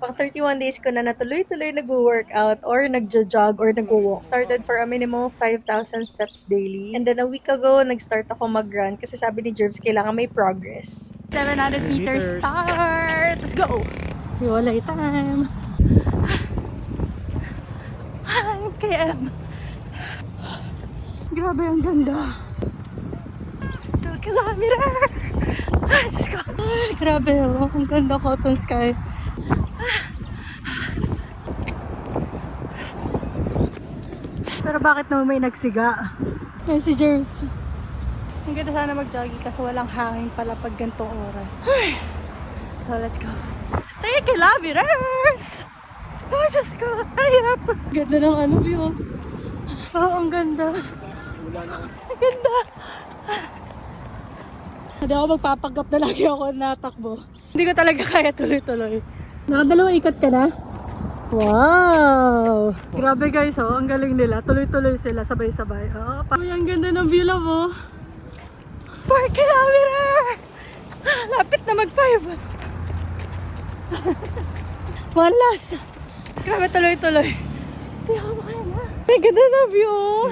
Pang 31 days ko na natuloy-tuloy nag-workout or nagjo-jog or nag-walk. Started for a minimum of 5,000 steps daily. And then a week ago, nag-start ako mag-run kasi sabi ni Jervs, kailangan may progress. 700 meters start! Let's go! Hiwalay time! 5 km! Grabe, ang ganda! 2 kilometer! Ay, Diyos ko! Ay, grabe, oh. Ang ganda, cotton sky. Pero bakit naman may nagsiga? Ay, si Jervs. Ang ganda sana mag-jogging kasi walang hangin pala pag gantong oras. So, let's go. 3 kilometers! Oh, Diyos ko! Hirap! Ganda ng view. Oh, ang ganda. Ang ganda. Hindi ako magpapagap na lagi ako natakbo. Hindi ko talaga kaya tuloy-tuloy. Nakadalawang ikot ka na? Wow! Grabe guys, oh, ang galing nila. Tuloy-tuloy sila, sabay-sabay. Oh, ang ganda ng view lang, oh. 4 kilometer! Lapit na mag-5. One last. Grabe, tuloy-tuloy. Hindi ako makaya na. Ang ganda ng view, oh.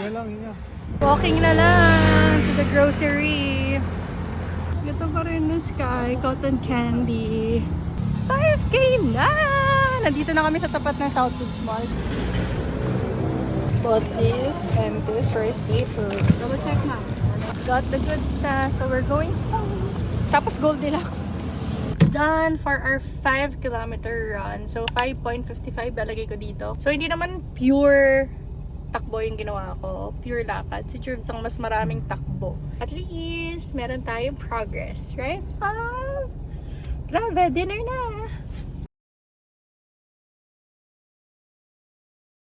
Walking na lang to the grocery. Ito pa rin ng sky, cotton candy. 5K na! Nandito na kami sa tapat ng Southwoods Mall. Bought this and this rice paper. Double check na. Got the good stuff, so we're going home. Tapos Goldilocks. Done for our 5 kilometer run. So 5.55 lalagay ko dito. So hindi naman pure takbo yung ginawa ko. Pure lakad. Si Jervs ang mas maraming takbo. At least, meron tayong progress. Right? Grabe, dinner na!